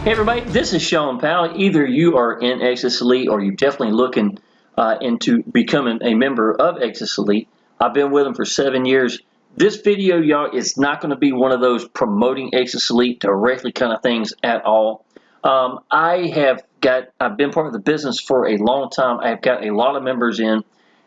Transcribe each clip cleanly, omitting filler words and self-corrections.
Hey everybody, this is Shawn Powell. Either you are in Exitus Elite or you're definitely looking into becoming a member of Exitus Elite. I've been with them for 7 years. This video, y'all, is not going to be one of those promoting Exitus Elite directly kind of things at all. I've been part of the business for a long time. I've got a lot of members in,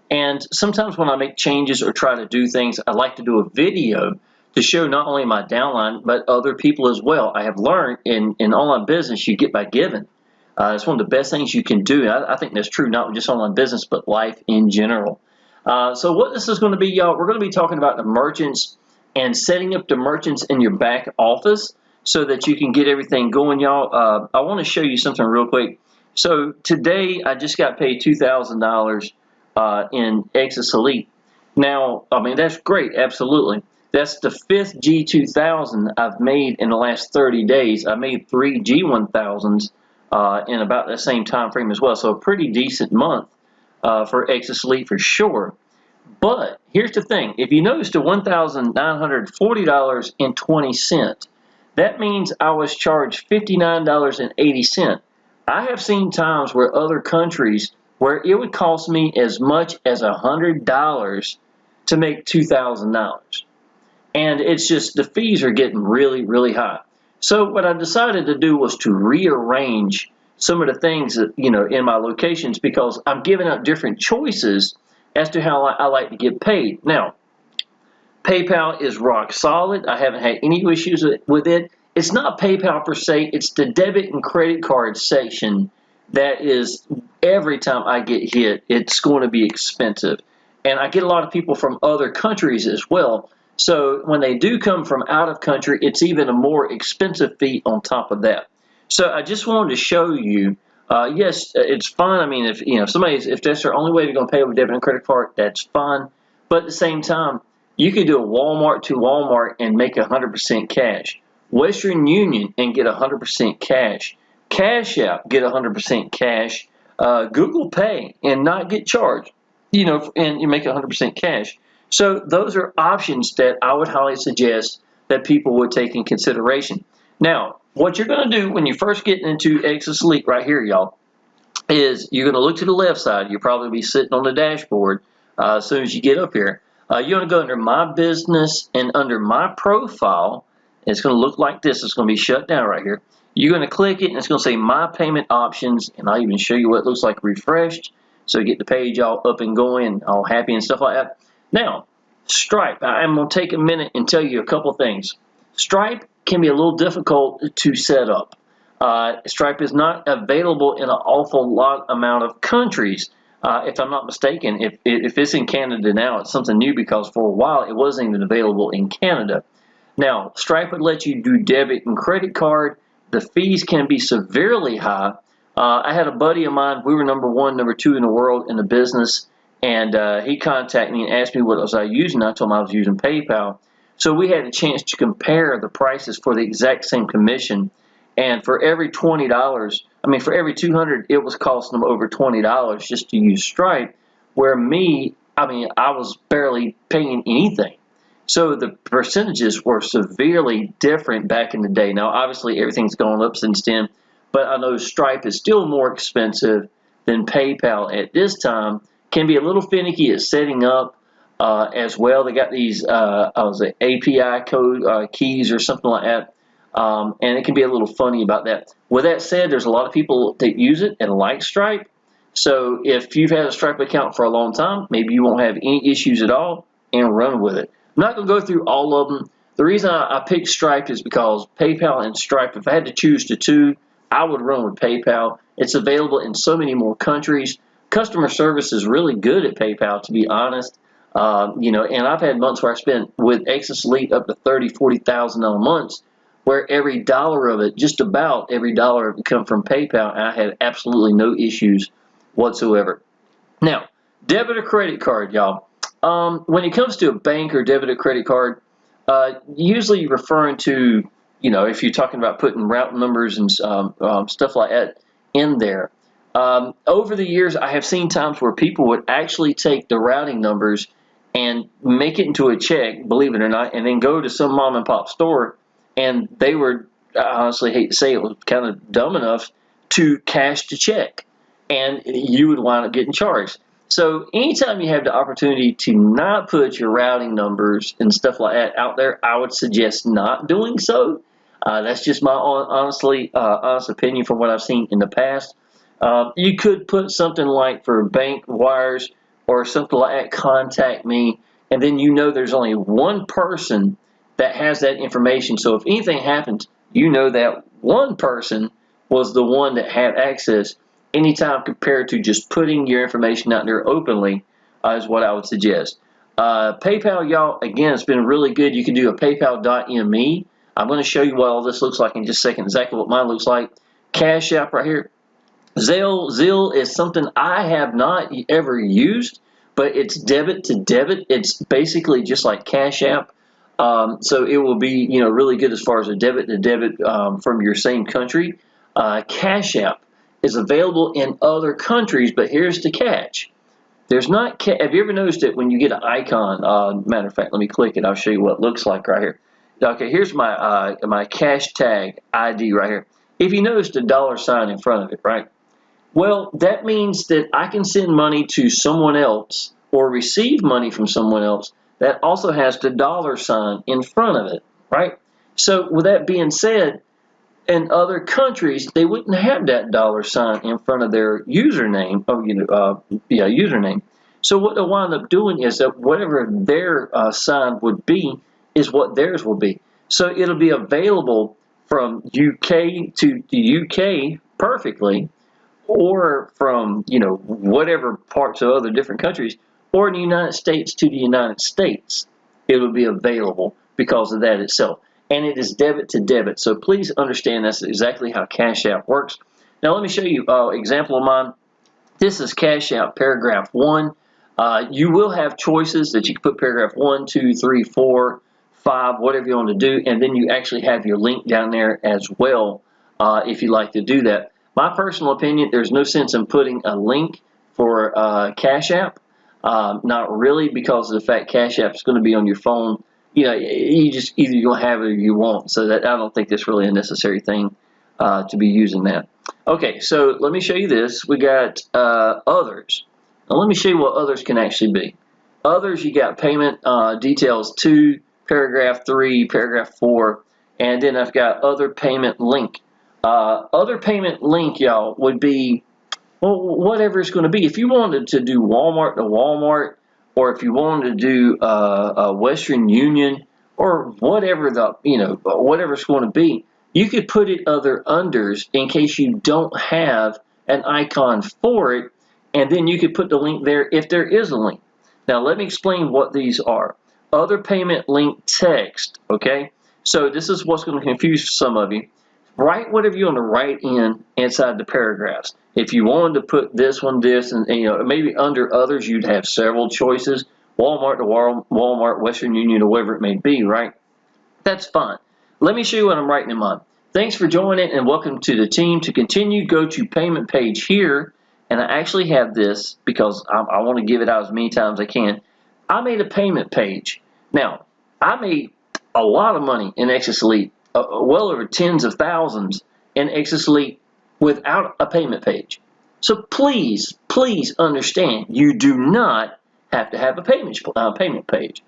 and sometimes when I make changes or try to do things, I like to do a video to show not only my downline, but other people as well. I have learned in online business, you get by giving. It's one of the best things you can do. I think that's true, not just online business, but life in general. So what this is going to be, y'all, we're going to be talking about the merchants and setting up the merchants in your back office so that you can get everything going, y'all. I want to show you something real quick. So today, I just got paid $2,000 in Exitus Elite. Now, I mean, that's great, absolutely. That's the 5th G2000 I've made in the last 30 days. I made 3 G1000s in about the same time frame as well. So a pretty decent month for Exitus Elite for sure. But here's the thing. If you notice the $1,940.20, that means I was charged $59.80. I have seen times where other countries where it would cost me as much as $100 to make $2,000. And it's just the fees are getting really, really high. So what I decided to do was to rearrange some of the things that, in my locations, because I'm giving out different choices as to how I like to get paid. Now, PayPal is rock solid. I haven't had any issues with it. It's not PayPal per se. It's the debit and credit card section that is, every time I get hit, it's going to be expensive. And I get a lot of people from other countries as well. So when they do come from out of country, it's even a more expensive fee on top of that. So I just wanted to show you, yes, it's fine. I mean, if if that's their only way they're going to pay with debit and credit card, that's fine. But at the same time, you could do a Walmart to Walmart and make 100% cash. Western Union and get 100% cash. Cash App, get 100% cash. Google Pay and not get charged. And you make 100% cash. So those are options that I would highly suggest that people would take in consideration. Now, what you're going to do when you first get into Exitus Elite right here, y'all, is you're going to look to the left side. You'll probably be sitting on the dashboard as soon as you get up here. You're going to go under My Business and under My Profile. It's going to look like this. It's going to be shut down right here. You're going to click it, and it's going to say My Payment Options, and I'll even show you what it looks like refreshed. So you get the page all up and going, all happy and stuff like that. Now, Stripe, I'm going to take a minute and tell you a couple things. Stripe can be a little difficult to set up. Stripe is not available in an awful lot amount of countries. If I'm not mistaken, if it's in Canada now, it's something new because for a while it wasn't even available in Canada. Now, Stripe would let you do debit and credit card. The fees can be severely high. I had a buddy of mine, we were number 1, number 2 in the world in the business. And he contacted me and asked me what was I using. I told him I was using PayPal. So we had a chance to compare the prices for the exact same commission. And for every $20, for every 200, it was costing them over $20 just to use Stripe. Where me, I was barely paying anything. So the percentages were severely different back in the day. Now, obviously, everything's gone up since then. But I know Stripe is still more expensive than PayPal at this time. Can be a little finicky at setting up as well. They got these API code keys or something like that, and it can be a little funny about that. With that said, there's a lot of people that use it and like Stripe. So if you've had a Stripe account for a long time, maybe you won't have any issues at all and run with it. I'm not going to go through all of them. The reason I picked Stripe is because PayPal and Stripe, if I had to choose the two, I would run with PayPal. It's available in so many more countries. Customer service is really good at PayPal, to be honest. And I've had months where I spent with Exitus Elite up to $30,000, $40,000 months, where every dollar of it, just about every dollar of it, come from PayPal, and I had absolutely no issues whatsoever. Now, debit or credit card, y'all. When it comes to a bank or debit or credit card, usually referring to, if you're talking about putting route numbers and stuff like that in there. Over the years, I have seen times where people would actually take the routing numbers and make it into a check, believe it or not, and then go to some mom and pop store, and they were I honestly hate to say it, was kind of dumb enough to cash the check, and you would wind up getting charged. So anytime you have the opportunity to not put your routing numbers and stuff like that out there, I would suggest not doing so. That's just my honest opinion from what I've seen in the past. You could put something like for bank wires or something like that, contact me, and then you know there's only one person that has that information. So if anything happens, you know that one person was the one that had access anytime, compared to just putting your information out there openly, is what I would suggest. PayPal, y'all, again, it's been really good. You can do a paypal.me. I'm going to show you what all this looks like in just a second, exactly what mine looks like. Cash App right here. Zelle is something I have not ever used, but it's debit to debit. It's basically just like Cash App. So it will be, really good as far as a debit to debit from your same country. Cash App is available in other countries, but here's the catch. There's not. Have you ever noticed that when you get an icon? Matter of fact, let me click it. I'll show you what it looks like right here. Okay, here's my my cash tag ID right here. If you notice the $ in front of it, right? Well, that means that I can send money to someone else or receive money from someone else that also has the $ in front of it, right? So with that being said, in other countries, they wouldn't have that $ in front of their username, username. So what they'll wind up doing is that whatever their sign would be is what theirs will be. So it'll be available from UK to the UK perfectly, or from, whatever parts of other different countries, or in the United States to the United States. It'll be available because of that itself. And it is debit to debit. So please understand that's exactly how Cash App works. Now let me show you an example of mine. This is Cash App paragraph 1. You will have choices that you can put paragraph 1, 2, 3, 4, 5, whatever you want to do, and then you actually have your link down there as well if you like to do that. My personal opinion, there's no sense in putting a link for Cash App. Not really, because of the fact Cash App is going to be on your phone. You just either you'll have it or you won't. So that, I don't think that's really a necessary thing to be using that. Okay, so let me show you this. We got others. Now let me show you what others can actually be. Others, you got payment details 2, paragraph 3, paragraph 4, and then I've got other payment link. Other payment link, y'all, would be, well, whatever it's going to be. If you wanted to do Walmart to Walmart, or if you wanted to do Western Union, or whatever whatever it's going to be, you could put it other unders in case you don't have an icon for it, and then you could put the link there if there is a link. Now let me explain what these are. Other payment link text, okay? So this is what's going to confuse some of you. Write whatever you want to write inside the paragraphs. If you wanted to put this one, this, and maybe under others, you'd have several choices. Walmart to Walmart, Western Union, or whatever it may be, right? That's fine. Let me show you what I'm writing in mine. Thanks for joining and welcome to the team. To continue, go to payment page here. And I actually have this because I want to give it out as many times as I can. I made a payment page. Now, I made a lot of money in Exitus Elite. Well over tens of thousands in Exitus Elite without a payment page. So please, please understand, you do not have to have a payment page.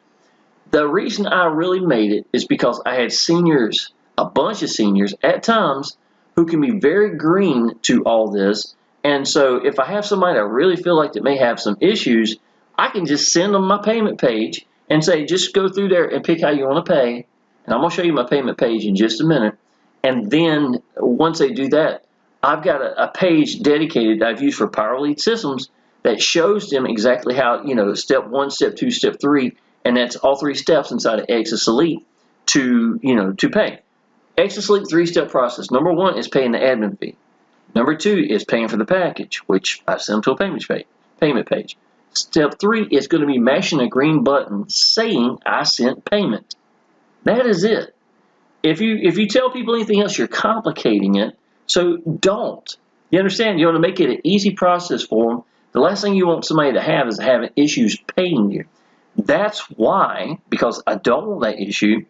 The reason I really made it is because I had seniors, a bunch of seniors at times, who can be very green to all this. And so if I have somebody I really feel like that may have some issues, I can just send them my payment page and say, just go through there and pick how you want to pay. And I'm going to show you my payment page in just a minute. And then once they do that, I've got a page dedicated that I've used for Powell Elite systems that shows them exactly how, step 1, step 2, step 3, and that's all 3 steps inside of Exitus Elite to pay. Exitus Elite 3-step process. Number 1 is paying the admin fee. Number 2 is paying for the package, which I send them to a payment page. Step 3 is going to be mashing a green button saying I sent payment. That is it. If you tell people anything else, you're complicating it. So don't. You understand? You want to make it an easy process for them. The last thing you want somebody to have is having issues paying you. That's why, because I don't want that issue,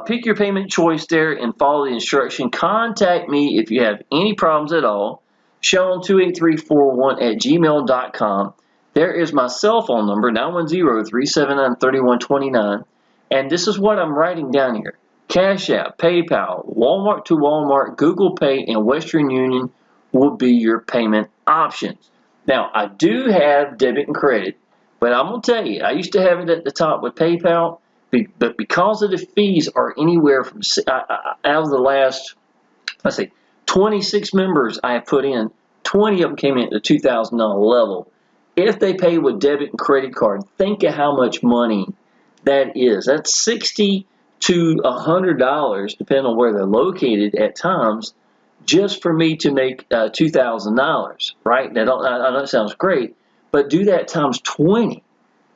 Pick your payment choice there and follow the instruction. Contact me if you have any problems at all. Shawn28341@gmail.com. There is my cell phone number, 910-379-3129. And this is what I'm writing down here. Cash App, PayPal, Walmart to Walmart, Google Pay, and Western Union will be your payment options. Now, I do have debit and credit, but I'm going to tell you, I used to have it at the top with PayPal, but because of the fees are anywhere from, out of the last, let's see, 26 members I have put in, 20 of them came in at the $2,000 level. If they pay with debit and credit card, think of how much money that is. That's $60 to $100, depending on where they're located at times, just for me to make $2,000, right? Now, I know it sounds great, but do that times 20.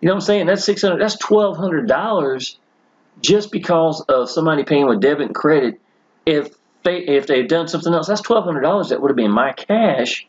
You know what I'm saying? That's $600. That's $1,200 just because of somebody paying with debit and credit. If they've done something else, that's $1,200 that would have been my cash,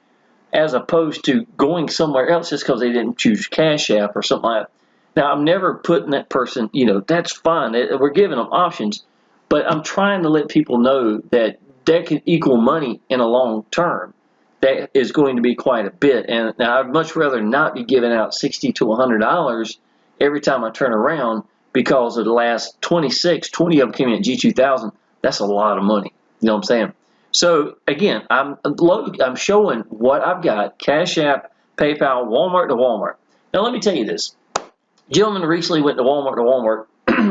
as opposed to going somewhere else just because they didn't choose Cash App or something like that. Now, I'm never putting that person, that's fine. We're giving them options, but I'm trying to let people know that that can equal money in a long term. That is going to be quite a bit. And now I'd much rather not be giving out $60 to $100 every time I turn around, because of the last 20 of them came in at G2000. That's a lot of money. You know what I'm saying? So again, I'm showing what I've got: Cash App, PayPal, Walmart to Walmart. Now let me tell you this. Gentleman recently went to Walmart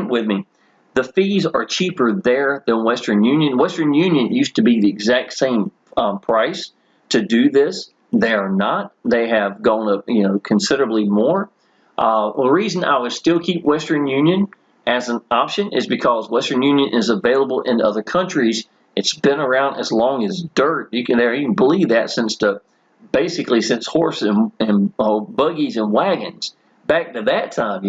with me. The fees are cheaper there than Western Union. Western Union used to be the exact same price to do this. They are not. They have gone up, considerably more. The reason I would still keep Western Union as an option is because Western Union is available in other countries. It's been around as long as dirt. You can believe that basically since horse and buggies and wagons back to that time,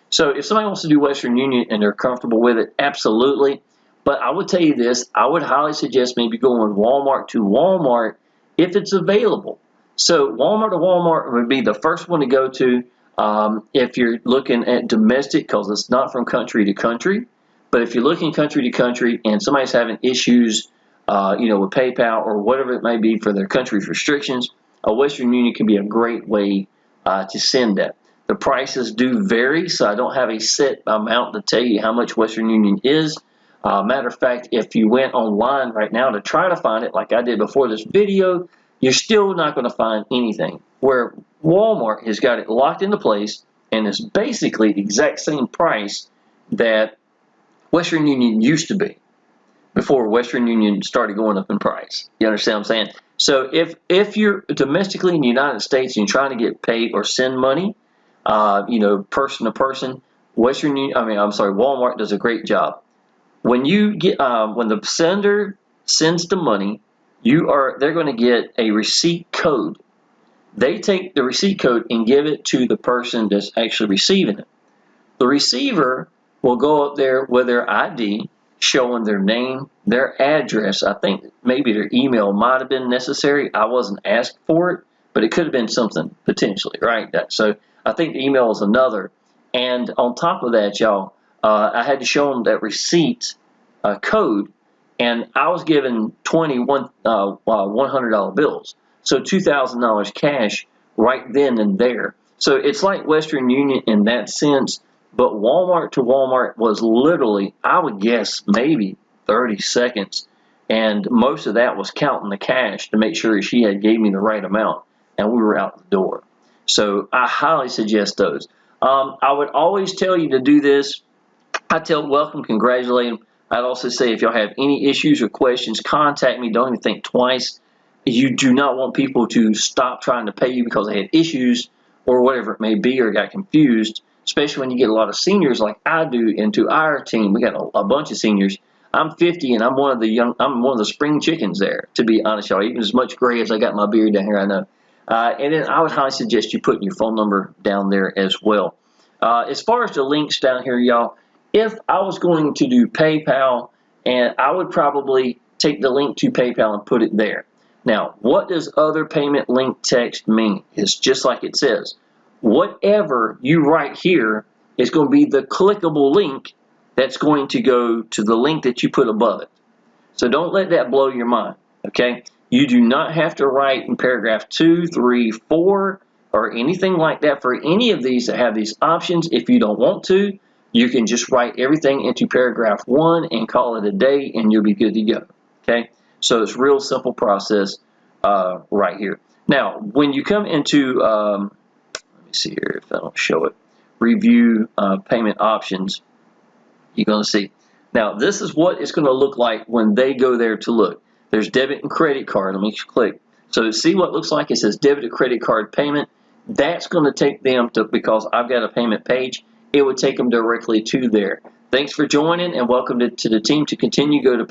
So if somebody wants to do Western Union and they're comfortable with it, absolutely. But I would tell you this: I would highly suggest maybe going Walmart to Walmart if it's available. So Walmart to Walmart would be the first one to go to if you're looking at domestic, because it's not from country to country. But if you're looking country to country and somebody's having issues, with PayPal or whatever it may be for their country's restrictions, a Western Union can be a great way to send that. The prices do vary, so I don't have a set amount to tell you how much Western Union is. Matter of fact, if you went online right now to try to find it, like I did before this video, you're still not going to find anything. Where Walmart has got it locked into place and is basically the exact same price that Western Union used to be before Western Union started going up in price. You understand what I'm saying? So if you're domestically in the United States and you're trying to get paid or send money, person to person, Walmart does a great job. When you get when the sender sends the money, they're going to get a receipt code. They take the receipt code and give it to the person that's actually receiving it. The receiver will go up there with their ID, showing their name, their address. I think maybe their email might have been necessary. I wasn't asked for it, but it could have been something potentially, right? So I think the email is another. And on top of that, y'all, I had to show them that receipt code, and I was given $100 bills. So $2,000 cash right then and there. So it's like Western Union in that sense, but Walmart to Walmart was literally, I would guess, maybe 30 seconds. And most of that was counting the cash to make sure she had gave me the right amount, and we were out the door. So I highly suggest those. I would always tell you to do this. I welcome, congratulate them. I'd also say if y'all have any issues or questions, contact me. Don't even think twice. You do not want people to stop trying to pay you because they had issues or whatever it may be, or got confused, especially when you get a lot of seniors like I do into our team. We got a bunch of seniors. I'm 50 and I'm one of the spring chickens there, to be honest, y'all. Even as much gray as I got my beard down here, I know. And then I would highly suggest you putting your phone number down there as well. As far as the links down here, y'all, if I was going to do PayPal, and I would probably take the link to PayPal and put it there. Now, what does other payment link text mean? It's just like it says. Whatever you write here is going to be the clickable link that's going to go to the link that you put above it. So don't let that blow your mind, okay? You do not have to write in paragraph 2, 3, 4, or anything like that for any of these that have these options. If you don't want to, you can just write everything into paragraph 1 and call it a day, and you'll be good to go, okay? So it's a real simple process right here. Now, when you come into, let me see here if I don't show it, review payment options, you're going to see. Now, this is what it's going to look like when they go there to look. There's debit and credit card. Let me click. So see what it looks like? It says debit or credit card payment. That's going to take them to, because I've got a payment page, it would take them directly to there. Thanks for joining and welcome to the team. To continue, go to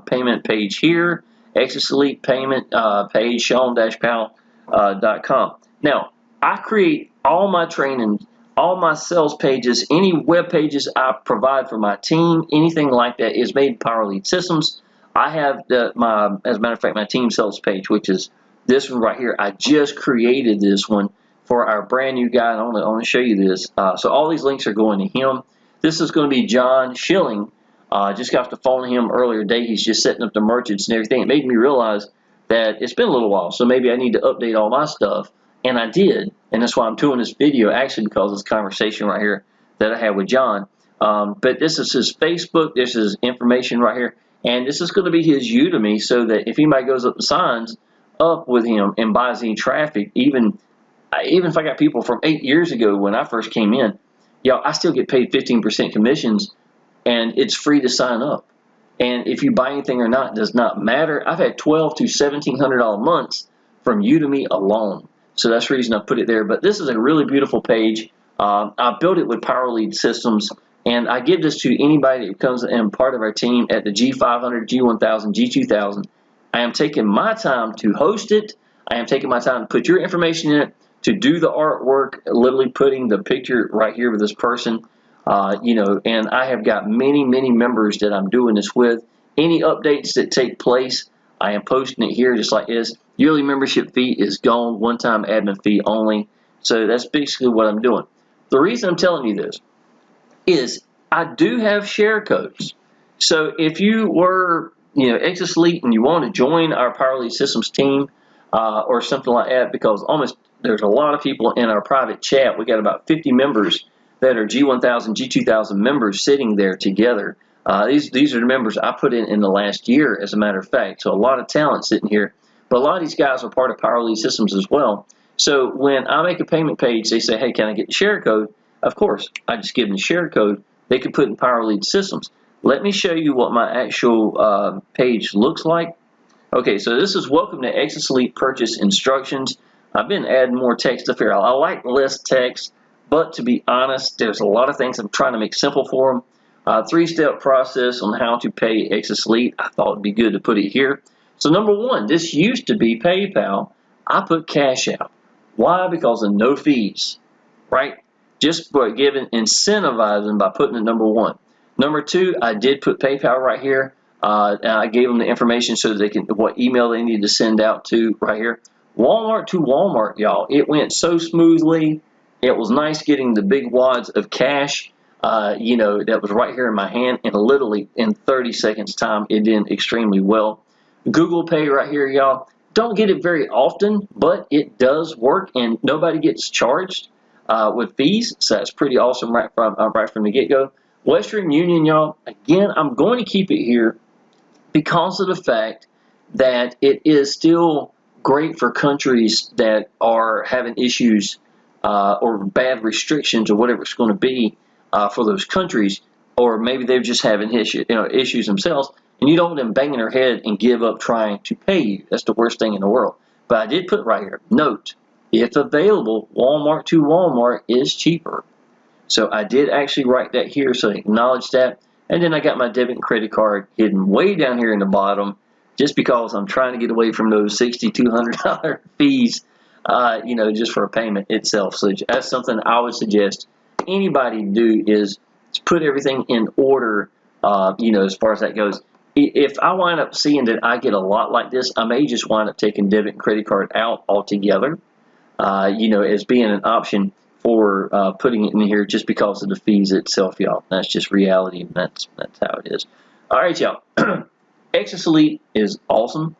payment page here, Exitus Elite payment page, Shawn-Powell.com. Now, I create all my training, all my sales pages, any web pages I provide for my team, anything like that is made in Powell Elite Systems. I have as a matter of fact, my team sales page, which is this one right here. I just created this one for our brand new guy. I want to show you this. So all these links are going to him. This is going to be John Schilling. Just got off the phone with him earlier today. He's just setting up the merchants and everything. It made me realize that it's been a little while, so maybe I need to update all my stuff. And I did, and that's why I'm doing this video, actually, because of this conversation right here that I had with John. But this is his Facebook, this is information right here, and this is going to be his Udemy, so that if anybody goes up and signs up with him and buys any traffic, even if I got people from 8 years ago when I first came in, y'all, I still get paid 15% commissions, and it's free to sign up. And if you buy anything or not, does not matter. I've had $1,200 to $1,700 months from Udemy alone. So that's the reason I put it there. But this is a really beautiful page. I built it with Powell Elite Systems, and I give this to anybody that becomes and part of our team at the G500, G1000, G2000. I am taking my time to host it. I am taking my time to put your information in it, to do the artwork, literally putting the picture right here with this person. And I have got many members that I'm doing this with. Any updates that take place, I am posting it here just like this. Yearly membership fee is gone, one-time admin fee only. So that's basically what I'm doing. The reason I'm telling you this is I do have share codes. So if you were, Exitus Elite and you want to join our Powell Elite Systems team or something like that, because there's a lot of people in our private chat. We got about 50 members that are G1000, G2000 members sitting there together. These are the members I put in the last year, as a matter of fact. So a lot of talent sitting here. But a lot of these guys are part of Powell Elite Systems as well. So when I make a payment page, they say, hey, can I get the share code? Of course, I just give them the share code. They can put in Powell Elite Systems. Let me show you what my actual page looks like. Okay, so this is welcome to Exitus Elite purchase instructions. I've been adding more text up here. I like less text, but to be honest, there's a lot of things I'm trying to make simple for them. 3-step process on how to pay Exitus Elite. I thought it'd be good to put it here. So number one, this used to be PayPal. I put Cash App. Why? Because of no fees, right? Just for incentivizing by putting it number one. Number two, I did put PayPal right here. And I gave them the information so that they can, what email they need to send out to right here. Walmart to Walmart, y'all. It went so smoothly. It was nice getting the big wads of cash, that was right here in my hand, and literally in 30 seconds time, it did extremely well. Google Pay right here, y'all. Don't get it very often, but it does work, and nobody gets charged with fees, so that's pretty awesome right from the get-go. Western Union, y'all, again, I'm going to keep it here because of the fact that it is still great for countries that are having issues or bad restrictions or whatever it's going to be for those countries, or maybe they're just having issues themselves, and you don't want them banging their head and give up trying to pay you. That's the worst thing in the world. But I did put right here, note, if available, Walmart to Walmart is cheaper. So I did actually write that here, so acknowledge that. And then I got my debit and credit card hidden way down here in the bottom, just because I'm trying to get away from those $6,200 fees, just for a payment itself. So that's something I would suggest anybody do, is put everything in order, as far as that goes. If I wind up seeing that I get a lot like this, I may just wind up taking debit and credit card out altogether, as being an option for putting it in here just because of the fees itself, y'all. That's just reality, and that's how it is. All right, y'all. Exitus Elite is awesome.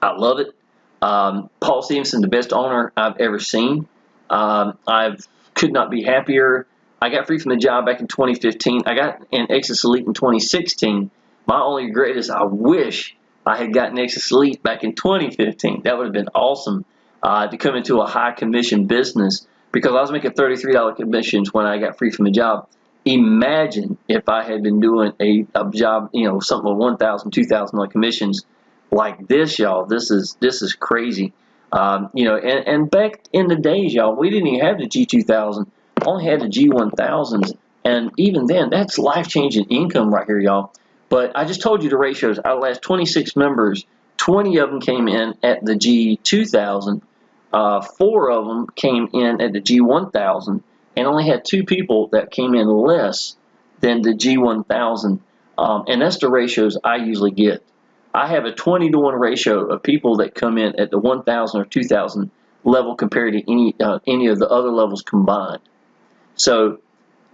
I love it. Paul Stevenson, the best owner I've ever seen. I could not be happier. I got free from the job back in 2015. I got in Exitus Elite in 2016. My only regret is I wish I had gotten Exitus Elite back in 2015. That would have been awesome to come into a high commission business, because I was making $33 commissions when I got free from the job. Imagine if I had been doing a job, you know, something with $1,000, $2,000 commissions like this, y'all. This is crazy. You know, and back in the days, y'all, we didn't even have the G2000, only had the G1000s, and even then, that's life-changing income right here, y'all. But I just told you the ratios. Out of the last 26 members, 20 of them came in at the G2000, 4 of them came in at the G1000, and only had 2 people that came in less than the G1000, and that's the ratios I usually get. I have a 20-to-1 ratio of people that come in at the 1,000 or 2,000 level compared to any of the other levels combined. So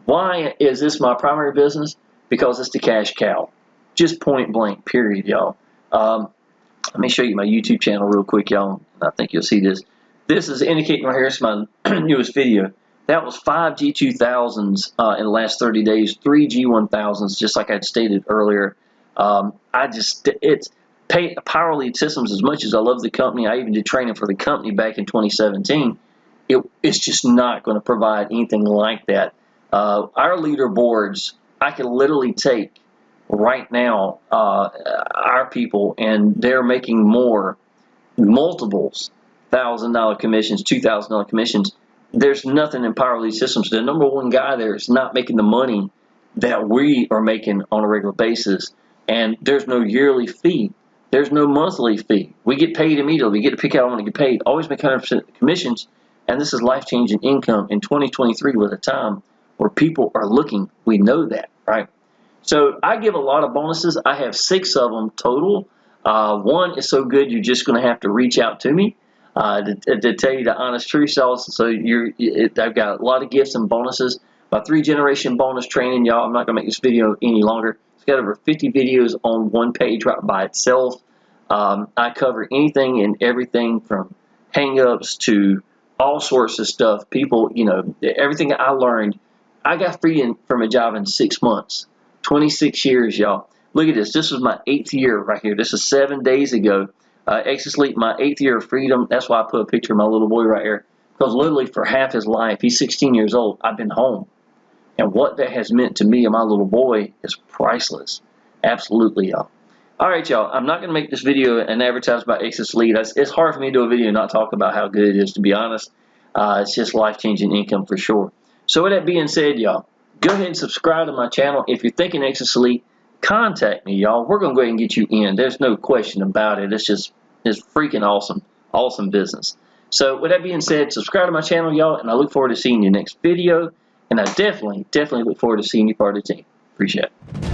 why is this my primary business? Because it's the cash cow. Just point blank, period, y'all. Let me show you my YouTube channel real quick, y'all. I think you'll see this. This is indicating right here, it's my newest video. That was 5 G2000s in the last 30 days, 3 G1000s, just like I stated earlier. It's Powell Elite Systems, as much as I love the company, I even did training for the company back in 2017, it's just not going to provide anything like that. Our leaderboards, I can literally take right now our people, and they're making more, multiples, $1,000 commissions, $2,000 commissions. There's nothing in Powell Elite Systems. The #1 guy there is not making the money that we are making on a regular basis. And there's no yearly fee. There's no monthly fee. We get paid immediately. We get to pick out when we get paid. Always make 100% commissions. And this is life-changing income in 2023 with a time where people are looking. We know that, right? So I give a lot of bonuses. I have 6 of them total. 1 is so good you're just going to have to reach out to me to tell you the honest truth. So I've got a lot of gifts and bonuses. My 3-generation bonus training, y'all. I'm not going to make this video any longer. It's got over 50 videos on one page right by itself. I cover anything and everything from hang-ups to all sorts of stuff. People, you know, everything I learned. I got free from a job in 6 months. 26 years, y'all. Look at this. This was my 8th year right here. This is 7 days ago. Exitus Elite, my 8th year of freedom. That's why I put a picture of my little boy right here. Because literally for half his life, he's 16 years old, I've been home. And what that has meant to me and my little boy is priceless. Absolutely, y'all. All right, y'all. I'm not going to make this video and advertise about Exitus Elite. It's hard for me to do a video and not talk about how good it is, to be honest. It's just life-changing income for sure. So with that being said, y'all, go ahead and subscribe to my channel. If you're thinking Exitus Elite, contact me, y'all. We're going to go ahead and get you in. There's no question about it. It's freaking awesome. Awesome business. So with that being said, subscribe to my channel, y'all, and I look forward to seeing you next video. And I definitely look forward to seeing you part of the team. Appreciate it.